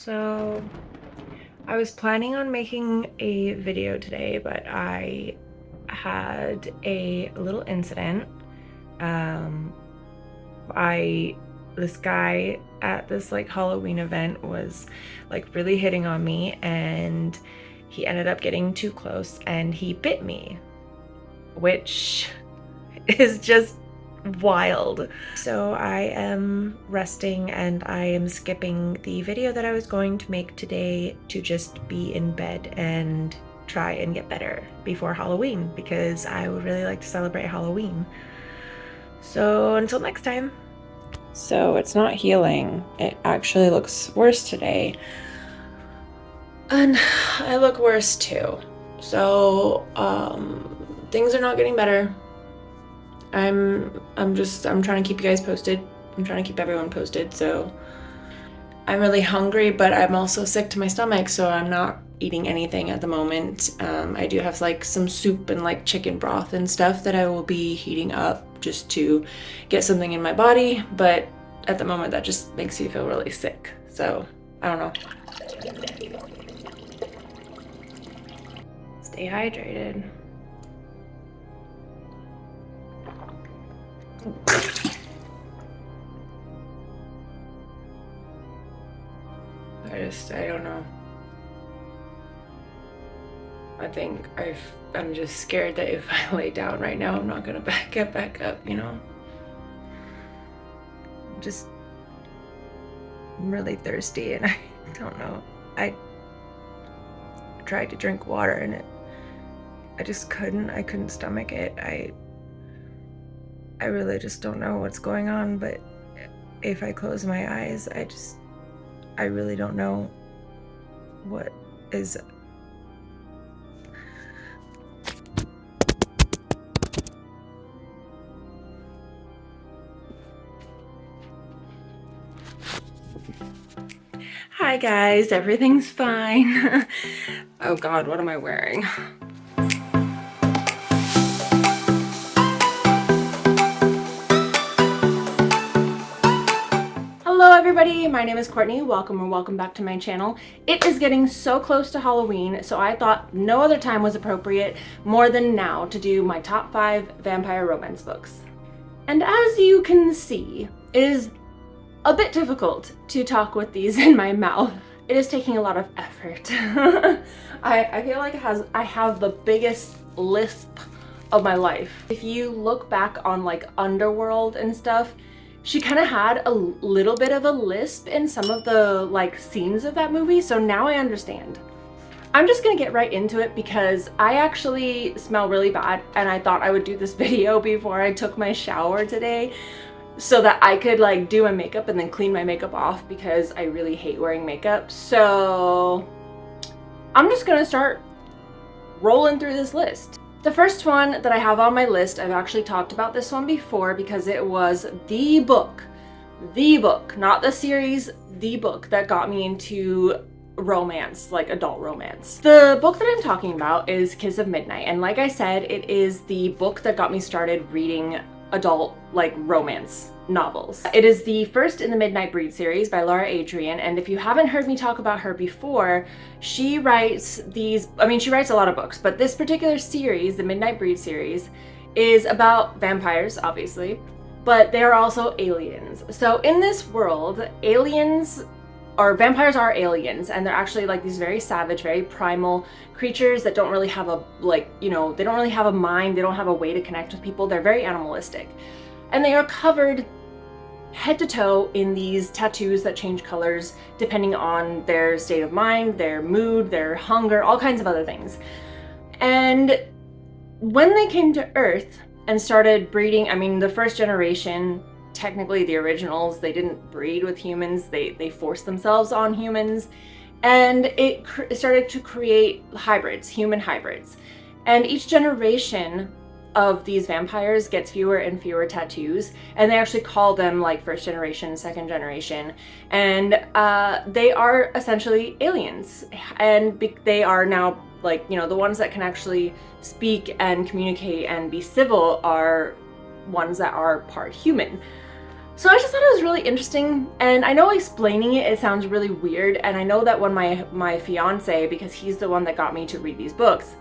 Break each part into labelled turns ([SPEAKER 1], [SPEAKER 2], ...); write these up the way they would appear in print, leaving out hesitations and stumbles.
[SPEAKER 1] So I was planning on making a video today, but I had a little incident. Um, this guy at this like Halloween event was like really hitting on me, and he ended up getting too close and he bit me, which is just wild. So I am resting and I am skipping the video that I was going to make today to just be in bed and try and get better before Halloween, because I would really like to celebrate Halloween. So until next time. So it's not healing. It actually looks worse today. And I look worse too. So things are not getting better. I'm trying to keep you guys posted. I'm trying to keep everyone posted. So I'm really hungry, but I'm also sick to my stomach, so I'm not eating anything at the moment. I do have like some soup and like chicken broth and stuff that I will be heating up just to get something in my body, but at the moment that just makes me feel really sick. So I don't know. Stay hydrated. I don't know. I think I'm just scared that if I lay down right now, I'm not gonna get back up, you know? I'm really thirsty and I don't know. I tried to drink water and I couldn't stomach it. I really just don't know what's going on, but if I close my eyes, I really don't know what is. Hi guys, everything's fine. Oh God, what am I wearing? Hello everybody, my name is Courtney. Welcome back to my channel. It is getting so close to Halloween, so I thought no other time was appropriate more than now to do my top 5 vampire romance books. And as you can see, it is a bit difficult to talk with these in my mouth. It is taking a lot of effort. I feel like I have the biggest lisp of my life. If you look back on like Underworld and stuff, she kind of had a little bit of a lisp in some of the like scenes of that movie, so now I understand. I'm just gonna get right into it because I actually smell really bad and I thought I would do this video before I took my shower today so that I could like do my makeup and then clean my makeup off, because I really hate wearing makeup. So I'm just gonna start rolling through this list. The first one that I have on my list, I've actually talked about this one before because it was the book, not the series, the book that got me into romance, like adult romance. The book that I'm talking about is Kiss of Midnight, and like I said, it is the book that got me started reading adult like romance novels. It is the first in the Midnight Breed series by Lara Adrian, and if you haven't heard me talk about her before, she writes she writes a lot of books, but this particular series, the Midnight Breed series, is about vampires, obviously, but they are also aliens. So in this world, vampires are aliens, and they're actually like these very savage, very primal creatures that don't really have they don't really have a mind, they don't have a way to connect with people, they're very animalistic. And they are covered head to toe in these tattoos that change colors depending on their state of mind, their mood, their hunger, all kinds of other things. And when they came to Earth and started breeding, the first generation, technically the originals, they didn't breed with humans, they forced themselves on humans, and it started to create hybrids, human hybrids. And each generation of these vampires gets fewer and fewer tattoos, and they actually call them like first generation, second generation, and they are essentially aliens, and they are now like, the ones that can actually speak and communicate and be civil are ones that are part human. So I just thought it was really interesting, and I know explaining it sounds really weird, and I know that when my fiance, because he's the one that got me to read these books,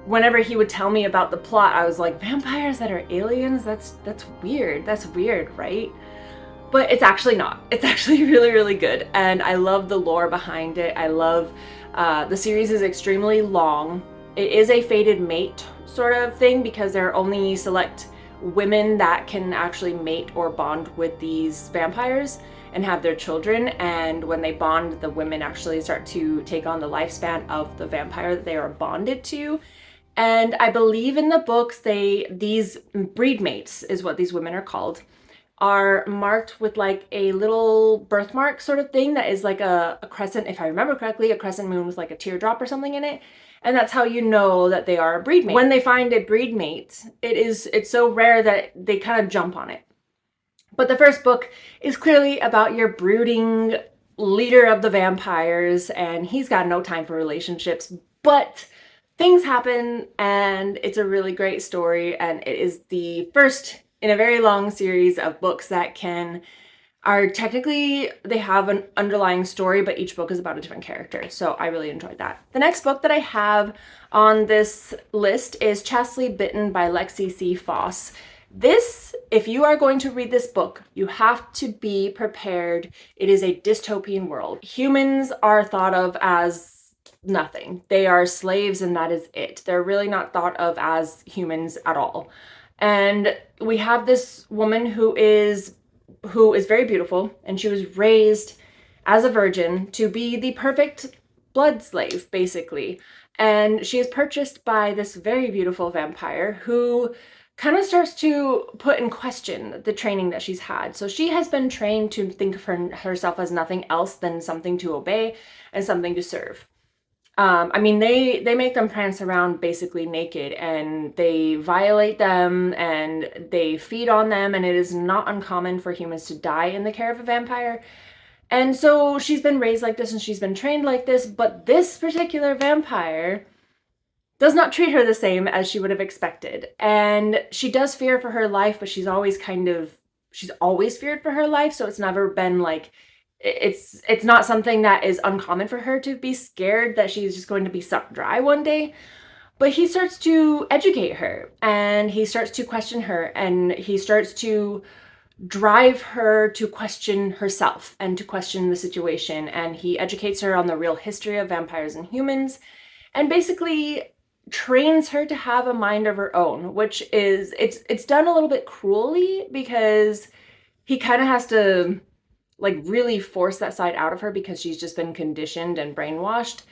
[SPEAKER 1] whenever he would tell me about the plot, I was like, vampires that are aliens? That's weird. That's weird, right? But it's actually not. It's actually really, really good, and I love the lore behind it. I love the series is extremely long. It is a fated mate sort of thing because there are only select women that can actually mate or bond with these vampires and have their children, and when they bond, the women actually start to take on the lifespan of the vampire that they are bonded to. And I believe in the books, these breed mates is what these women are called, are marked with like a little birthmark sort of thing that is like a crescent, if I remember correctly, a crescent moon with like a teardrop or something in it. And that's how you know that they are a breed mate. When they find a breed mate, it's so rare that they kind of jump on it. But the first book is clearly about your brooding leader of the vampires, and he's got no time for relationships, but things happen, and it's a really great story, and it is the first in a very long series of books that are technically, they have an underlying story, but each book is about a different character. So I really enjoyed that. The next book that I have on this list is Chastly Bitten by Lexi C. Foss. This, if you are going to read this book, you have to be prepared. It is a dystopian world. Humans are thought of as nothing. They are slaves and that is it. They're really not thought of as humans at all. And we have this woman who is very beautiful, and she was raised as a virgin to be the perfect blood slave, basically. And she is purchased by this very beautiful vampire who kind of starts to put in question the training that she's had. So she has been trained to think of herself as nothing else than something to obey and something to serve. I mean, they make them prance around basically naked, and they violate them and they feed on them, and it is not uncommon for humans to die in the care of a vampire. And so she's been raised like this and she's been trained like this, but this particular vampire does not treat her the same as she would have expected. And she does fear for her life, but she's always feared for her life, so it's never been like, it's not something that is uncommon for her to be scared that she's just going to be sucked dry one day. But he starts to educate her, and he starts to question her, and he starts to drive her to question herself and to question the situation. And he educates her on the real history of vampires and humans, and basically trains her to have a mind of her own, which is, it's done a little bit cruelly because he kind of has to like really force that side out of her because she's just been conditioned and brainwashed.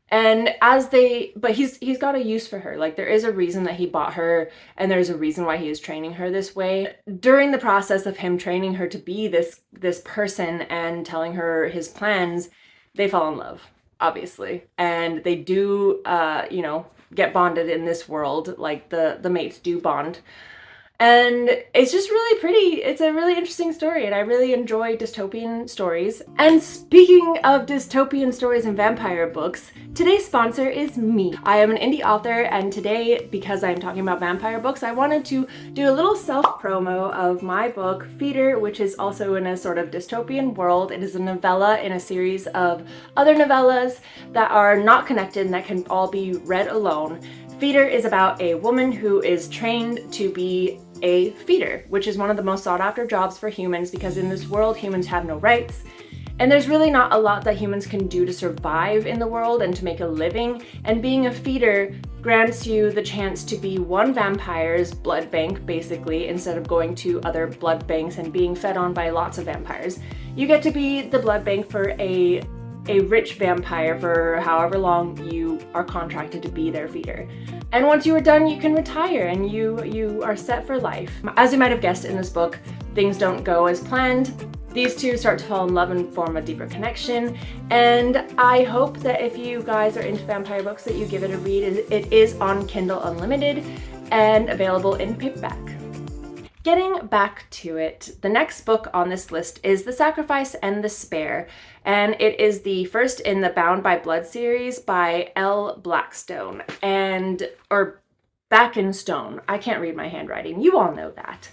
[SPEAKER 1] And but he's got a use for her. Like, there is a reason that he bought her, and there's a reason why he is training her this way. During the process of him training her to be this person and telling her his plans, they fall in love, obviously. And they do get bonded in this world, like the mates do bond. And it's just really pretty. It's a really interesting story, and I really enjoy dystopian stories. And speaking of dystopian stories and vampire books, today's sponsor is me. I am an indie author, and today, because I'm talking about vampire books, I wanted to do a little self-promo of my book, Feeder, which is also in a sort of dystopian world. It is a novella in a series of other novellas that are not connected and that can all be read alone. Feeder is about a woman who is trained to be a feeder, which is one of the most sought after jobs for humans, because in this world humans have no rights, and there's really not a lot that humans can do to survive in the world and to make a living. And being a feeder grants you the chance to be one vampire's blood bank, basically, instead of going to other blood banks and being fed on by lots of vampires. You get to be the blood bank for a rich vampire for however long you are contracted to be their feeder. And once you are done, you can retire and you are set for life. As you might have guessed in this book, things don't go as planned. These two start to fall in love and form a deeper connection. And I hope that if you guys are into vampire books, that you give it a read. It is on Kindle Unlimited and available in paperback. Getting back to it, the next book on this list is The Sacrifice and the Spare, and it is the first in the Bound by Blood series by Elle or Backenstone. I can't read my handwriting. You all know that.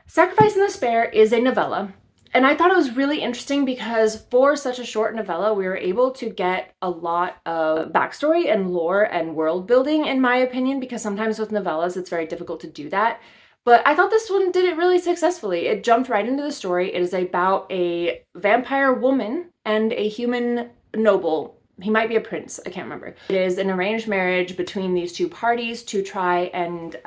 [SPEAKER 1] Sacrifice and Despair is a novella, and I thought it was really interesting because for such a short novella, we were able to get a lot of backstory and lore and world building, in my opinion, because sometimes with novellas, it's very difficult to do that. But I thought this one did it really successfully. It jumped right into the story. It is about a vampire woman and a human noble. He might be a prince, I can't remember. It is an arranged marriage between these two parties to try and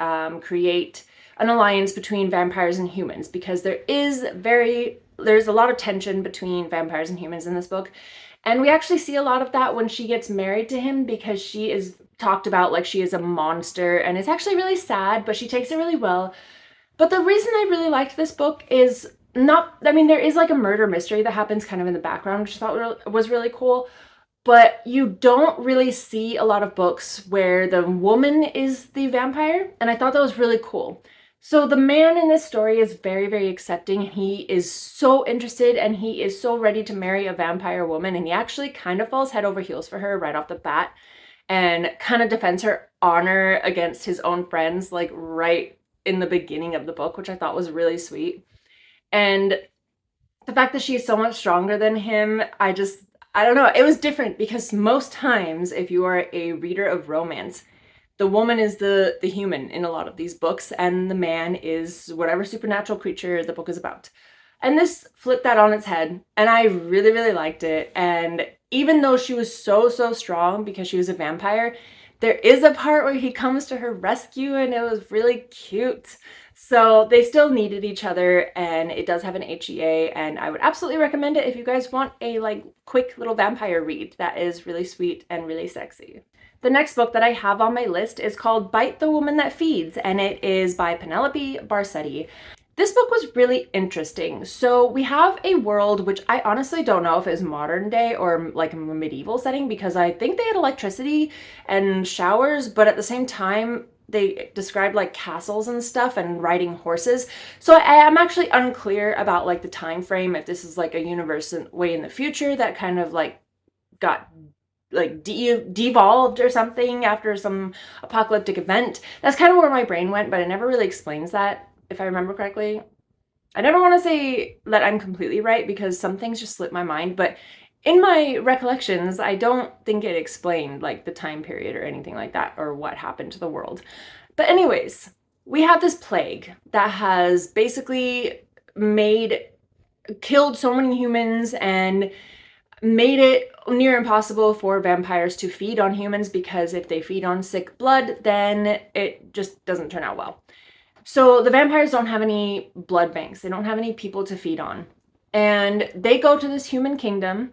[SPEAKER 1] create an alliance between vampires and humans, because there's a lot of tension between vampires and humans in this book. And we actually see a lot of that when she gets married to him, because she is talked about like she is a monster, and it's actually really sad, but she takes it really well. But the reason I really liked this book is there is like a murder mystery that happens kind of in the background, which I thought was really cool. But you don't really see a lot of books where the woman is the vampire, and I thought that was really cool. So the man in this story is very, very accepting. He is so interested and he is so ready to marry a vampire woman, and he actually kind of falls head over heels for her right off the bat and kind of defends her honor against his own friends, like right in the beginning of the book, which I thought was really sweet. And the fact that she's so much stronger than him, I don't know, it was different, because most times if you are a reader of romance, the woman is the human in a lot of these books, and the man is whatever supernatural creature the book is about. And this flipped that on its head, and I really, really liked it. And even though she was so strong because she was a vampire, there is a part where he comes to her rescue, and it was really cute. So they still needed each other, and it does have an HEA, and I would absolutely recommend it if you guys want a like quick little vampire read that is really sweet and really sexy. The next book that I have on my list is called Bite the Woman That Feeds, and it is by Penelope Barsetti. This book was really interesting. So we have a world which I honestly don't know if it's modern day or like a medieval setting, because I think they had electricity and showers, but at the same time they described like castles and stuff and riding horses. So I am actually unclear about like the time frame, if this is like a universe way in the future that kind of like got like devolved or something after some apocalyptic event. That's kind of where my brain went, but it never really explains that, if I remember correctly. I never want to say that I'm completely right, because some things just slip my mind, but in my recollections, I don't think it explained like the time period or anything like that, or what happened to the world. But anyways, we have this plague that has basically killed so many humans and made it near impossible for vampires to feed on humans, because if they feed on sick blood, then it just doesn't turn out well. So the vampires don't have any blood banks. They don't have any people to feed on. And they go to this human kingdom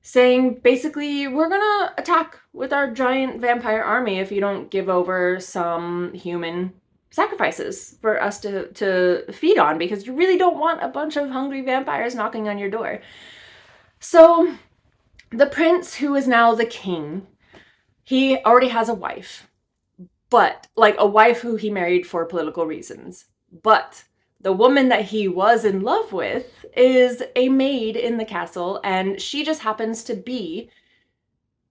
[SPEAKER 1] saying, basically, we're gonna attack with our giant vampire army if you don't give over some human sacrifices for us to feed on, because you really don't want a bunch of hungry vampires knocking on your door. So the prince, who is now the king, he already has a wife, but like a wife who he married for political reasons. But the woman that he was in love with is a maid in the castle, and she just happens to be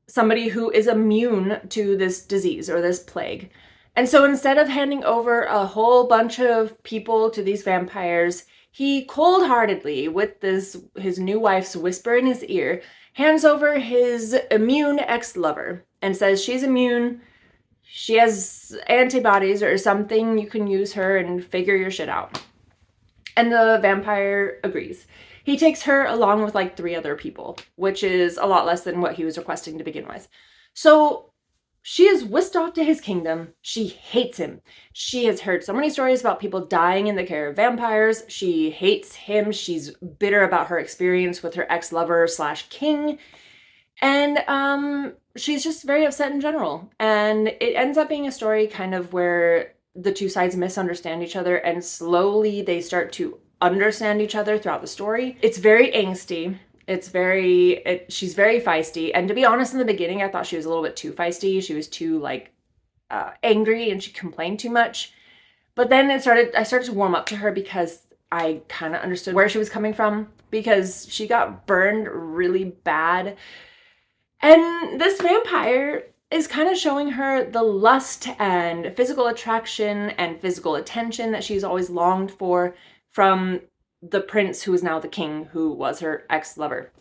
[SPEAKER 1] somebody who is immune to this disease or this plague. And so instead of handing over a whole bunch of people to these vampires, he cold-heartedly, with his new wife's whisper in his ear, hands over his immune ex-lover and says, she's immune, she has antibodies or something, you can use her and figure your shit out. And the vampire agrees. He takes her along with like 3 other people, which is a lot less than what he was requesting to begin with. So she is whisked off to his kingdom. She hates him. She has heard so many stories about people dying in the care of vampires. She hates him. She's bitter about her experience with her ex-lover / king. And she's just very upset in general. And it ends up being a story kind of where the two sides misunderstand each other, and slowly they start to understand each other throughout the story. It's very angsty. She's very feisty. And to be honest, in the beginning, I thought she was a little bit too feisty. She was too angry, and she complained too much. But then I started to warm up to her, because I kind of understood where she was coming from, because she got burned really bad. And this vampire is kind of showing her the lust and physical attraction and physical attention that she's always longed for, from the prince who is now the king, who was her ex-lover.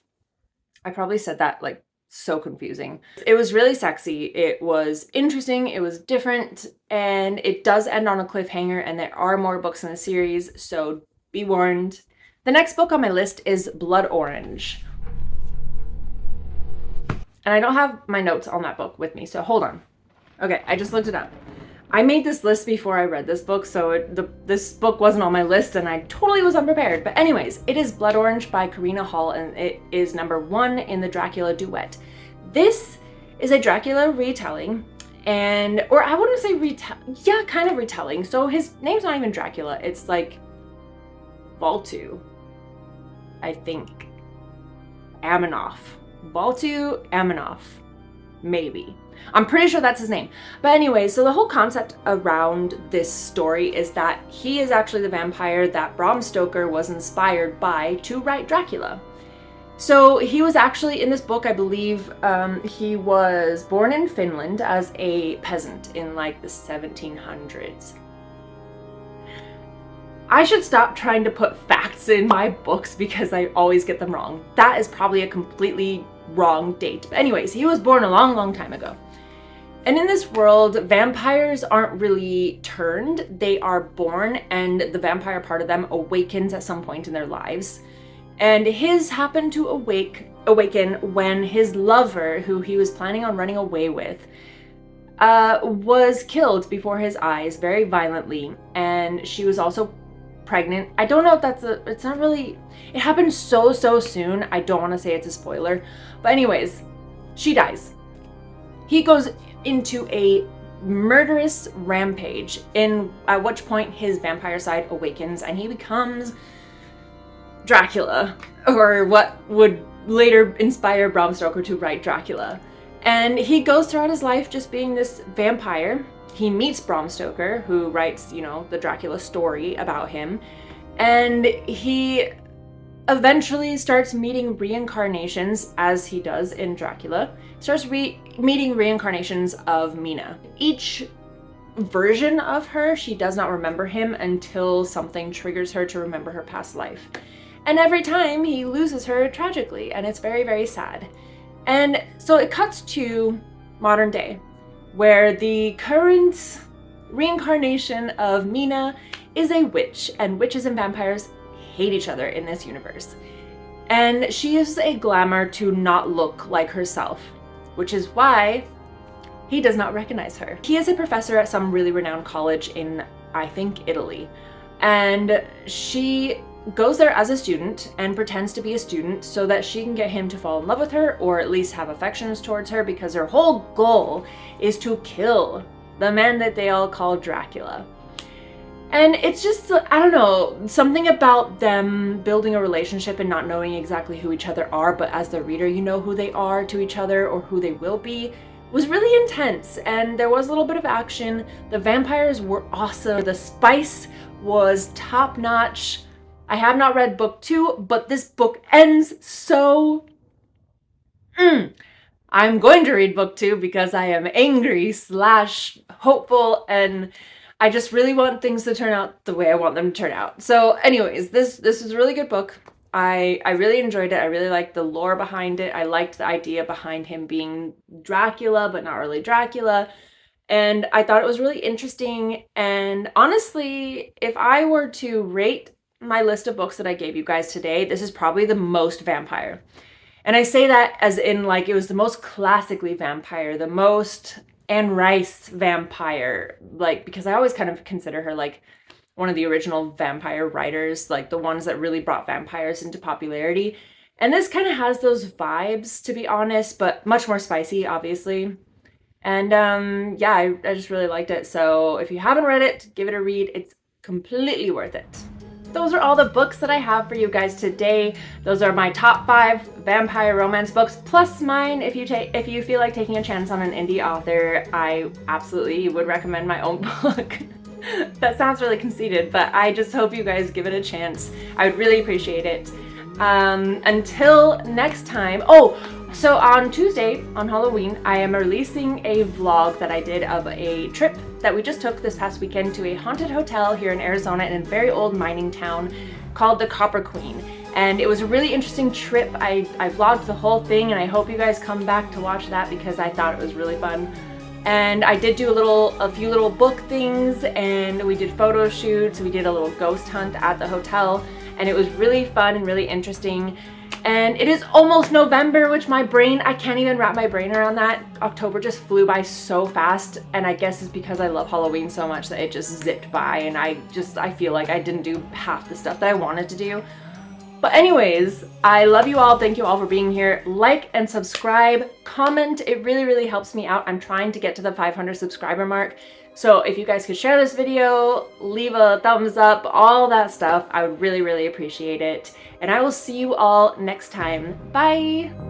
[SPEAKER 1] I probably said that like so confusing. It was really sexy. It was interesting. It was different. And it does end on a cliffhanger, and there are more books in the series, so be warned. The next book on my list is Blood Orange. And I don't have my notes on that book with me, so hold on. Okay, I just looked it up. I made this list before I read this book, so this book wasn't on my list and I totally was unprepared. But anyways, it is Blood Orange by Karina Hall, and it is number 1 in the Dracula duet. This is a Dracula retelling, or I wouldn't say kind of retelling. So his name's not even Dracula, it's like Valtu, I think. Amanoff. Valtu Amanoff. Maybe. I'm pretty sure that's his name. But anyway, so the whole concept around this story is that he is actually the vampire that Bram Stoker was inspired by to write Dracula. So he was actually, in this book, I believe, he was born in Finland as a peasant in like the 1700s. I should stop trying to put facts in my books because I always get them wrong. That is probably a completely wrong date. But anyways, he was born a long, long time ago. And in this world, vampires aren't really turned. They are born, and the vampire part of them awakens at some point in their lives. And his happened to awaken when his lover, who he was planning on running away with, was killed before his eyes very violently. And she was also pregnant. I don't know if it's not really, it happened so soon. I don't want to say it's a spoiler. But anyways, she dies. He goes into a murderous rampage, at which point his vampire side awakens and he becomes Dracula, or what would later inspire Bram Stoker to write Dracula. And he goes throughout his life just being this vampire. He meets Bram Stoker, who writes, the Dracula story about him, and he eventually starts meeting reincarnations, as he does in Dracula, starts meeting reincarnations of Mina. Each version of her, she does not remember him until something triggers her to remember her past life. And every time he loses her tragically, and it's very, very sad. And so it cuts to modern day, where the current reincarnation of Mina is a witch, and witches and vampires hate each other in this universe. And she uses a glamour to not look like herself, which is why he does not recognize her. He is a professor at some really renowned college in, I think, Italy. And she goes there as a student and pretends to be a student so that she can get him to fall in love with her, or at least have affections towards her, because her whole goal is to kill the man that they all call Dracula. And it's just, I don't know, something about them building a relationship and not knowing exactly who each other are, but as the reader you know who they are to each other or who they will be, was really intense. And there was a little bit of action. The vampires were awesome. The spice was top-notch. I have not read book 2, but this book ends so... I'm going to read book 2 because I am angry / hopeful, and I just really want things to turn out the way I want them to turn out. So anyways, this is a really good book. I really enjoyed it. I really liked the lore behind it. I liked the idea behind him being Dracula, but not really Dracula. And I thought it was really interesting. And honestly, if I were to rate my list of books that I gave you guys today, this is probably the most vampire. And I say that as in, like, it was the most classically vampire, the most Anne Rice vampire, like, because I always kind of consider her like one of the original vampire writers, like the ones that really brought vampires into popularity. And this kind of has those vibes, to be honest, but much more spicy, obviously. And yeah, I just really liked it. So if you haven't read it, give it a read. It's completely worth it. Those are all the books that I have for you guys today. Those are my top 5 vampire romance books, plus mine. If you feel like taking a chance on an indie author, I absolutely would recommend my own book. That sounds really conceited, but I just hope you guys give it a chance. I would really appreciate it. Until next time. Oh, So on Tuesday, on Halloween, I am releasing a vlog that I did of a trip that we just took this past weekend to a haunted hotel here in Arizona in a very old mining town called the Copper Queen. And it was a really interesting trip. I vlogged the whole thing, and I hope you guys come back to watch that because I thought it was really fun. And I did do a few little book things, and we did photo shoots. We did a little ghost hunt at the hotel, and it was really fun and really interesting. And it is almost November, which I can't even wrap my brain around that. October just flew by so fast, and I guess it's because I love Halloween so much that it just zipped by, and I feel like I didn't do half the stuff that I wanted to do. But anyways, I love you all. Thank you all for being here. Like and subscribe, comment. It really, really helps me out. I'm trying to get to the 500 subscriber mark. So if you guys could share this video, leave a thumbs up, all that stuff, I would really, really appreciate it. And I will see you all next time. Bye!